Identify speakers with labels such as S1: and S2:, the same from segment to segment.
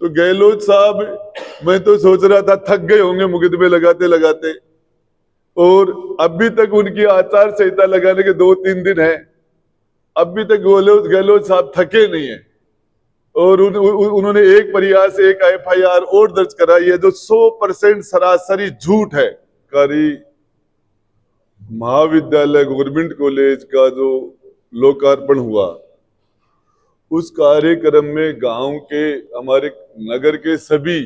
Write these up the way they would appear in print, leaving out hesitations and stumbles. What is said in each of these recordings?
S1: तो गहलोत साहब, मैं तो सोच रहा था थक गए होंगे मुकदमे लगाते लगाते, और अभी तक उनकी आचार संहिता लगाने के 2-3 दिन है, अभी तक गहलोत साहब थके नहीं है। और उन्होंने एक प्रयास, एक एफआईआर और दर्ज कराई है जो 100% सरासरी झूठ है। कारी महाविद्यालय गवर्नमेंट कॉलेज का जो लोकार्पण हुआ, उस कार्यक्रम में गांव के, हमारे नगर के सभी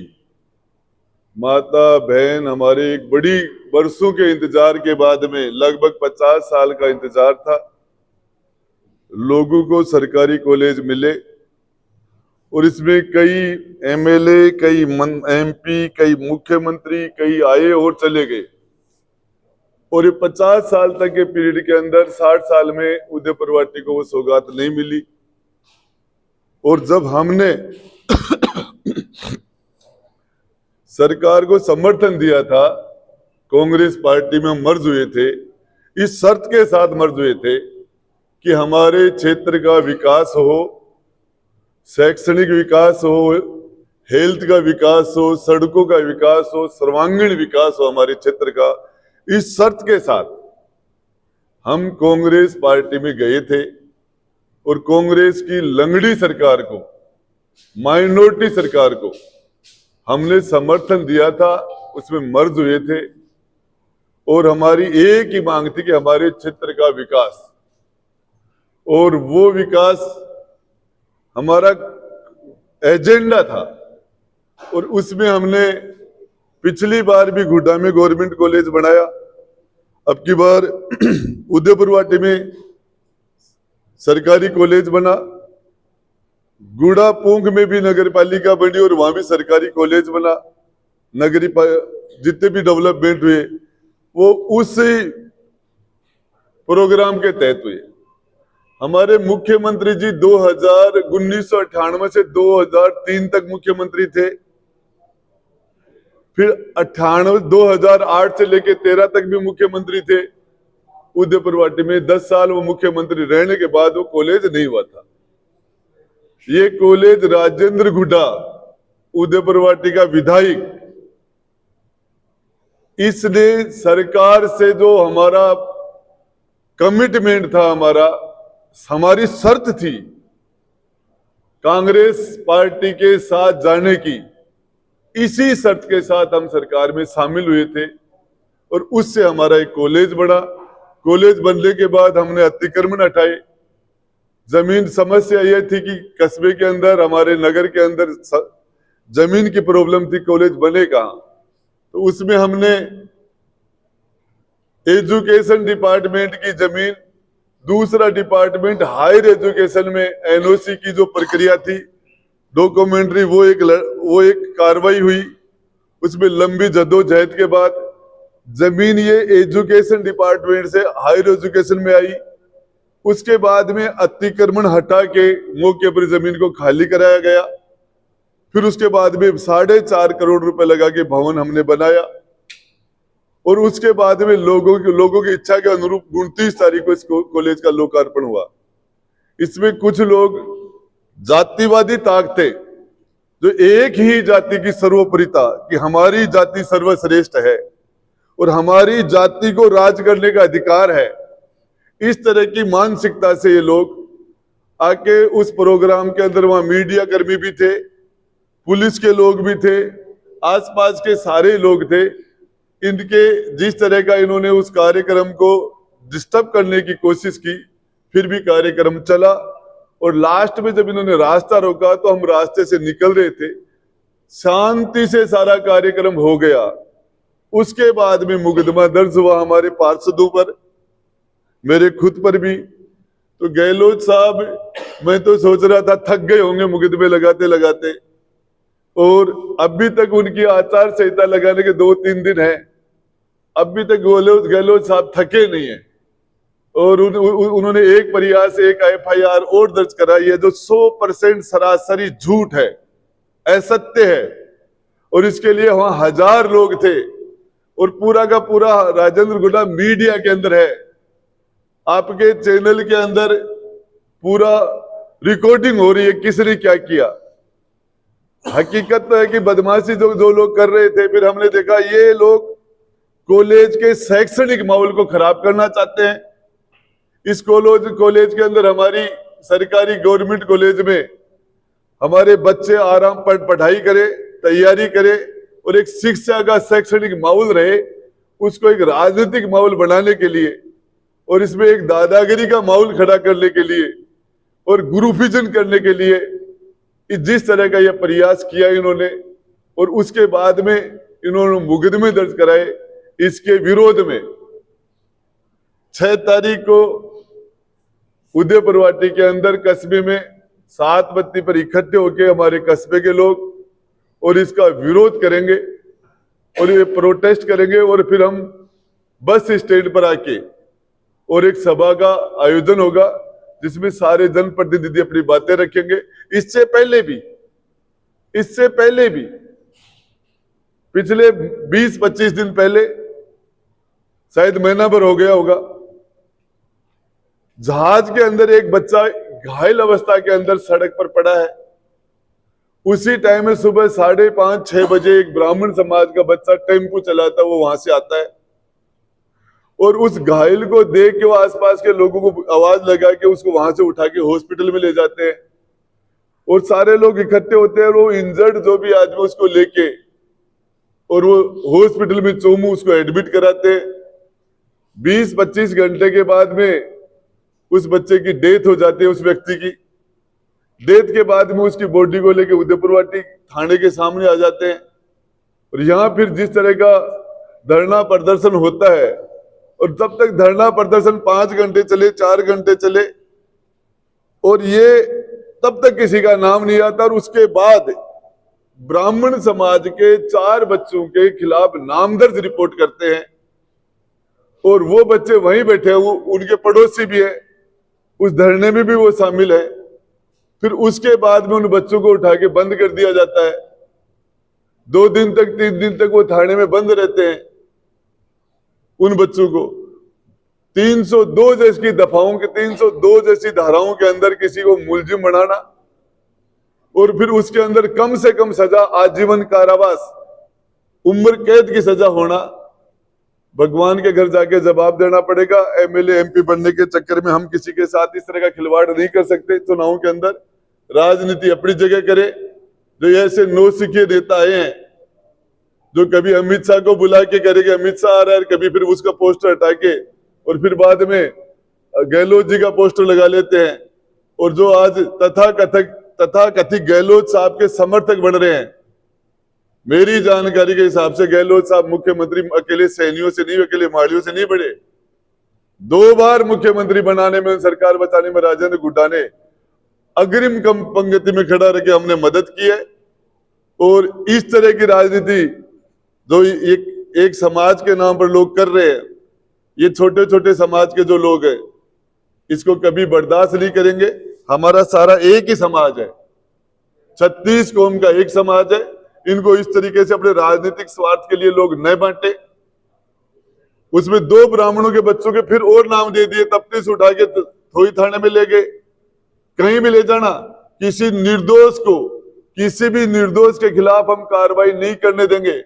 S1: माता बहन, हमारे एक बड़ी बरसों के इंतजार के बाद में, लगभग 50 साल का इंतजार था, लोगों को सरकारी कॉलेज मिले। और इसमें कई एमएलए, कई एमपी, कई मुख्यमंत्री, कई आए और चले गए। और ये 50 साल तक के पीरियड के अंदर 60 साल में उदयपुर वाटी को वो सौगात नहीं मिली। और जब हमने सरकार को समर्थन दिया था, कांग्रेस पार्टी में मर्ज हुए थे, इस शर्त के साथ मर्ज हुए थे कि हमारे क्षेत्र का विकास हो, शैक्षणिक विकास हो, हेल्थ का विकास हो, सड़कों का विकास हो, सर्वांगीण विकास हो हमारे क्षेत्र का। इस शर्त के साथ हम कांग्रेस पार्टी में गए थे और कांग्रेस की लंगड़ी सरकार को, माइनॉरिटी सरकार को हमने समर्थन दिया था, उसमें मर्ज हुए थे। और हमारी एक ही मांग थी कि हमारे क्षेत्र का विकास, और वो विकास हमारा एजेंडा था। और उसमें हमने पिछली बार भी गुड्डा में गवर्नमेंट कॉलेज बनाया, अब की बार उदयपुर वाटी में सरकारी कॉलेज बना, गुड़ा पूंग में भी नगर पालिका बनी और वहां भी सरकारी कॉलेज बना। नगरी जितने भी डेवलपमेंट हुए वो उस प्रोग्राम के तहत हुए। हमारे मुख्यमंत्री जी 1998 से 2003 तक मुख्यमंत्री थे, फिर 2008 से लेके 13 तक भी मुख्यमंत्री थे उदयपुर वाटी में। 10 साल वो मुख्यमंत्री रहने के बाद वो कॉलेज नहीं हुआ था। ये कॉलेज राजेंद्र गुड्डा, उदयपुर वाटी का विधायक, इसने सरकार से जो हमारा कमिटमेंट था, हमारी शर्त थी कांग्रेस पार्टी के साथ जाने की, इसी शर्त के साथ हम सरकार में शामिल हुए थे। और उससे हमारा एक कॉलेज बना। कॉलेज बनने के बाद हमने अतिक्रमण हटाए। जमीन समस्या यह थी कि कस्बे के अंदर, हमारे नगर के अंदर जमीन की प्रॉब्लम थी, कॉलेज बने कहां। तो उसमें हमने एजुकेशन डिपार्टमेंट की जमीन, दूसरा डिपार्टमेंट हायर एजुकेशन में एनओसी की जो प्रक्रिया थी, डॉक्यूमेंट्री, वो एक कार्रवाई हुई। उसमें लंबी जद्दोजहद के बाद जमीन ये एजुकेशन डिपार्टमेंट से हायर एजुकेशन में आई। उसके बाद में अतिक्रमण हटा के मौके पर जमीन को खाली कराया गया। फिर उसके बाद में 4.5 करोड़ रुपए लगा के भवन हमने बनाया। और उसके बाद में लोगों की इच्छा के अनुरूप 29 तारीख को इस कॉलेज का लोकार्पण हुआ। इसमें कुछ लोग जातिवादी ताकतें, जो एक ही जाति की सर्वोपरिता, कि हमारी जाति सर्वश्रेष्ठ है और हमारी जाति को राज करने का अधिकार है, इस तरह की मानसिकता से ये लोग आके उस प्रोग्राम के अंदर, वहां मीडिया कर्मी भी थे, पुलिस के लोग भी थे, आसपास के सारे लोग थे। इनके जिस तरह का इन्होंने उस कार्यक्रम को डिस्टर्ब करने की कोशिश की, फिर भी कार्यक्रम चला। और लास्ट में जब इन्होंने रास्ता रोका तो हम रास्ते से निकल रहे थे, शांति से सारा कार्यक्रम हो गया। उसके बाद में मुकदमा दर्ज हुआ हमारे पार्षदों पर, मेरे खुद पर भी। तो गहलोत साहब, मैं तो सोच रहा था थक गए होंगे मुकदमे लगाते लगाते, और अभी तक उनकी आचार संहिता लगाने के 2-3 दिन है, अभी तक गहलोत साहब थके नहीं है। और उन्होंने एक प्रयास, एक एफआईआर और दर्ज कराई है जो 100% सरासरी झूठ है, असत्य है। और इसके लिए वहां 1000 लोग थे और पूरा का पूरा राजेंद्र गुड्डा मीडिया के अंदर है, आपके चैनल के अंदर पूरा रिकॉर्डिंग हो रही है किसने क्या किया। हकीकत तो है कि बदमाशी जो जो लोग कर रहे थे, फिर हमने देखा ये लोग कॉलेज के शैक्षणिक माहौल को खराब करना चाहते हैं। इस कॉलेज के अंदर, हमारी सरकारी गवर्नमेंट कॉलेज में हमारे बच्चे आराम पर पढ़ाई करें, तैयारी करें और एक शिक्षा का शैक्षणिक माहौल रहे, उसको एक राजनीतिक माहौल बनाने के लिए और इसमें एक दादागिरी का माहौल खड़ा करने के लिए और ग्रुपिज्म करने के लिए जिस तरह का यह प्रयास किया इन्होंने, और उसके बाद में इन्होंने मुकदमे दर्ज कराए इसके विरोध में। 6 तारीख को उदयपुरवाटी के अंदर कस्बे में 7 बत्ती पर इकट्ठे होकर हमारे कस्बे के लोग और इसका विरोध करेंगे और ये प्रोटेस्ट करेंगे, और फिर हम बस स्टैंड पर आके और एक सभा का आयोजन होगा जिसमें सारे जनप्रतिनिधि अपनी बातें रखेंगे। इससे पहले भी पिछले 20-25 दिन पहले, शायद महीना भर हो गया होगा, जहाज के अंदर एक बच्चा घायल अवस्था के अंदर सड़क पर पड़ा है। उसी टाइम में सुबह 5:30-6 बजे एक ब्राह्मण समाज का बच्चा टेम्पो चलाता वो वहां से आता है और उस घायल को देख के वो आसपास के लोगों को आवाज लगा के उसको वहां से उठा के हॉस्पिटल में ले जाते हैं और सारे लोग इकट्ठे होते हैं। वो इंजर्ड जो भी आदमी उसको लेके और वो हॉस्पिटल में चोमू उसको एडमिट कराते हैं। 20-25 घंटे के बाद में उस बच्चे की डेथ हो जाती है। उस व्यक्ति की डेथ के बाद में उसकी बॉडी को लेके उदयपुरवाटी थाने के सामने आ जाते हैं और यहाँ फिर जिस तरह का धरना प्रदर्शन होता है, और तब तक धरना प्रदर्शन 5 घंटे चले, 4 घंटे चले और ये तब तक किसी का नाम नहीं आता। और उसके बाद ब्राह्मण समाज के 4 बच्चों के खिलाफ नामदर्ज रिपोर्ट करते हैं और वो बच्चे वहीं बैठे हैं, वो उनके पड़ोसी भी है, उस धरने में भी वो शामिल है। फिर उसके बाद में उन बच्चों को उठा के बंद कर दिया जाता है। 2 दिन तक 3 दिन तक वो थाने में बंद रहते हैं। उन बच्चों को 302 जैसी दफाओं के 302 जैसी धाराओं के अंदर किसी को मुलजिम बनाना और फिर उसके अंदर कम से कम सजा आजीवन कारावास, उम्र कैद की सजा होना। भगवान के घर जाके जवाब देना पड़ेगा। एमएलए एमपी बनने के चक्कर में हम किसी के साथ इस तरह का खिलवाड़ नहीं कर सकते। चुनाव के अंदर राजनीति अपनी जगह करे। जो ऐसे नौसिखिए नेता आए हैं जो कभी अमित शाह को बुला के करेंगे अमित शाह आ रहा है, कभी फिर उसका पोस्टर हटा के और फिर बाद में गहलोत जी का पोस्टर लगा लेते हैं, और जो आज तथाकथित गहलोत साहब के समर्थक बन रहे हैं। मेरी जानकारी के हिसाब से गहलोत साहब मुख्यमंत्री अकेले सैनियों से नहीं, अकेले माड़ियों से नहीं बढ़े। 2 बार मुख्यमंत्री बनाने में, सरकार बचाने में राजेंद्र गुड्डा ने अग्रिम पंक्ति में खड़ा रह के हमने मदद की है। और इस तरह की राजनीति जो एक समाज के नाम पर लोग कर रहे हैं, ये छोटे छोटे समाज के जो लोग हैं, इसको कभी बर्दाश्त नहीं करेंगे। हमारा सारा एक ही समाज है, 36 कौम का एक समाज है। इनको इस तरीके से अपने राजनीतिक स्वार्थ के लिए लोग न बांटे। उसमें 2 ब्राह्मणों के बच्चों के फिर और नाम दे दिए, तफ्तीश उठा के थोड़ी थाने में ले गए। कहीं भी ले जाना, किसी भी निर्दोष के खिलाफ हम कार्रवाई नहीं करने देंगे।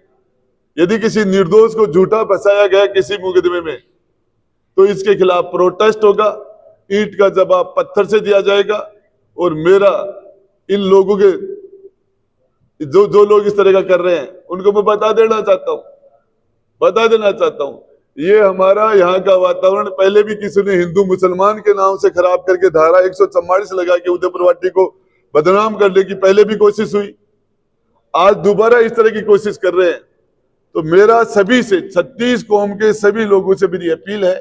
S1: यदि किसी निर्दोष को झूठा फंसाया गया किसी मुकदमे में, तो इसके खिलाफ प्रोटेस्ट होगा, ईंट का जवाब पत्थर से दिया जाएगा। और मेरा इन लोगों के जो लोग इस तरह का कर रहे हैं उनको मैं बता देना चाहता हूं, ये हमारा यहाँ का वातावरण पहले भी किसी ने हिंदू मुसलमान के नाम से खराब करके धारा 144 लगा के उदयपुरवाटी को बदनाम करने की पहले भी कोशिश हुई। आज दोबारा इस तरह की कोशिश कर रहे हैं। तो मेरा सभी से, 36 कौम के सभी लोगों से मेरी अपील है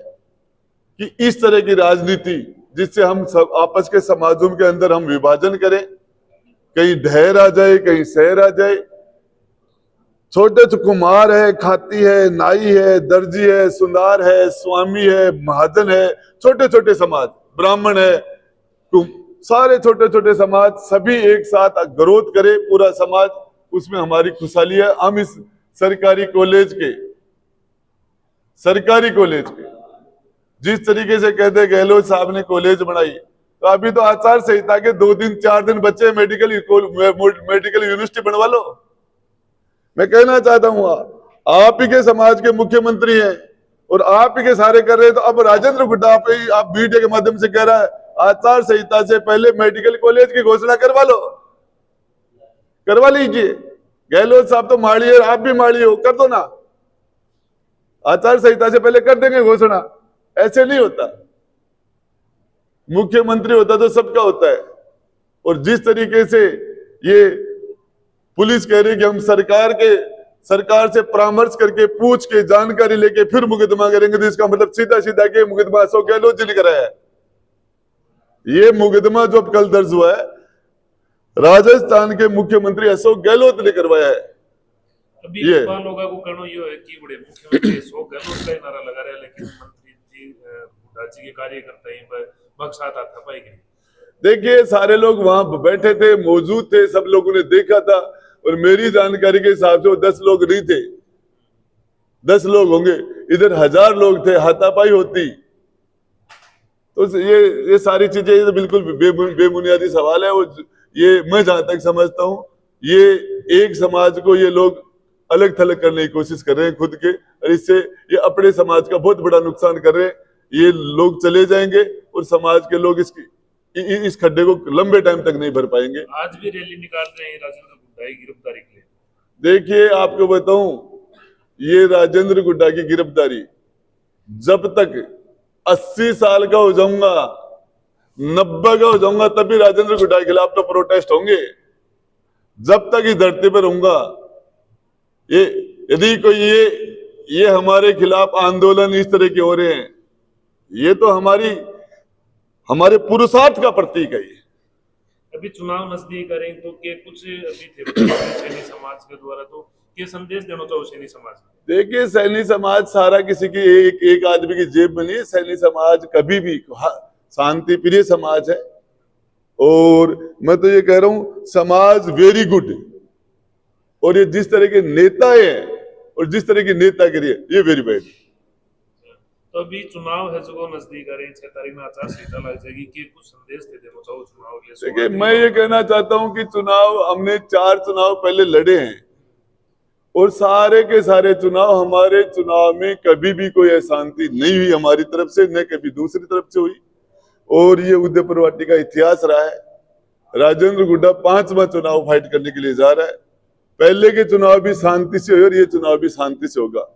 S1: कि इस तरह की राजनीति जिससे हम सब आपस के समाजों के अंदर हम विभाजन करें, कहीं ढहर आ जाए, कहीं शहर आ जाए। छोटे तो कुम्हार है, खाती है, नाई है, दर्जी है, सुनार है, स्वामी है, महाजन है, छोटे छोटे समाज, ब्राह्मण है, सारे छोटे छोटे समाज सभी एक साथ विरोध करे, पूरा समाज, उसमें हमारी खुशहाली है। हम इस सरकारी कॉलेज के जिस तरीके से कहते गहलोत साहब ने कॉलेज बनाई, तो अभी तो आचार संहिता के 2 दिन 4 दिन बच्चे मेडिकल यूनिवर्सिटी बनवा लो। मैं कहना चाहता हूं आप ही के समाज के मुख्यमंत्री हैं और आप ही के सारे कर रहे हैं, तो अब राजेंद्र गुड्डा आप मीडिया के माध्यम से कह रहा है आचार संहिता से पहले मेडिकल कॉलेज की घोषणा करवा लो, करवा लीजिए। गहलोत साहब तो माड़ी है, आप भी माड़ी हो, कर दो ना, आचार संहिता से पहले कर देंगे घोषणा। ऐसे नहीं होता, मुख्यमंत्री होता तो सबका होता है। और जिस तरीके से ये पुलिस कह रही कि हम सरकार से परामर्श करके पूछ के जानकारी लेके फिर मुकदमा करेंगे, तो इसका मतलब सीधा सीधा कि मुकदमा अशोक गहलोत जी ने कराया है। ये मुकदमा जो अब कल दर्ज हुआ है राजस्थान के मुख्यमंत्री अशोक गहलोत ने करवाया है।
S2: अभी लोगों को कहना ये है कि बड़े मुख्यमंत्री अशोक गहलोत का नारा लगा रहे हैं, लेकिन मंत्री जी हुड्डा जी के कार्यकर्ता इन पर बख्शात आता पाएंगे।
S1: देखिए सारे लोग वहां बैठे थे, मौजूद थे, सब लोगों ने देखा था, और मेरी जानकारी के हिसाब से वो 10 लोग नहीं थे, 10 लोग होंगे, इधर 1000 लोग थे, हाथापाई होती। तो ये सारी चीजें तो बिल्कुल बेबुनियादी सवाल है। ये मैं जहां तक समझता हूं ये एक समाज को ये लोग अलग थलग करने की कोशिश कर रहे हैं खुद के, और इससे ये अपने समाज का बहुत बड़ा नुकसान कर रहे हैं। ये लोग चले जाएंगे और समाज के लोग इस खड्डे को लंबे टाइम तक नहीं भर पाएंगे।
S2: आज भी रैली निकाल रहे हैं राजेंद्र गुड्डा की गिरफ्तारी के लिए।
S1: देखिए आपको बताऊं, ये राजेंद्र गुड्डा की गिरफ्तारी जब तक 80 साल का हो जाऊंगा, 90 का हो जाऊंगा, तभी राजेंद्र गुड्डा के खिलाफ तो प्रोटेस्ट होंगे। जब तक इस धरती पर रहूंगा, ये यदि कोई ये हमारे खिलाफ आंदोलन इस तरह के हो रहे हैं, ये तो हमारे पुरुषार्थ का प्रतीक है। ये
S2: अभी चुनाव नजदीक आ रहे हैं, तो के कुछ अभी थे सैनी समाज के द्वारा, तो ये संदेश देना चाहो सैनी समाज? देखिए सैनी समाज सारा किसी की एक आदमी की जेब में नहीं है। सैनी समाज कभी भी शांति प्रिय समाज है, और मैं तो ये कह रहा हूं समाज वेरी गुड। और ये जिस तरह के नेता है और जिस तरह की नेतागिरी है, ये वेरी बैड। तो अभी चुनाव है जो नजदीक आ रहे हैं, 6 तारीख में आचार संहिता लग जाएगी, कि कुछ संदेश दे देना चाहो चुनाव के लिए?
S1: देखिए मैं ये कहना चाहता हूं कि हमने 4 चुनाव पहले लड़े हैं, और सारे के सारे चुनाव, हमारे चुनाव में कभी भी कोई अशांति नहीं हुई हमारी तरफ से, न कभी दूसरी तरफ से हुई। और ये उदयपुर वाटी का इतिहास रहा है। राजेंद्र गुड्डा 5वां चुनाव फाइट करने के लिए जा रहा है। पहले के चुनाव भी शांति से हुए और ये चुनाव भी शांति से होगा।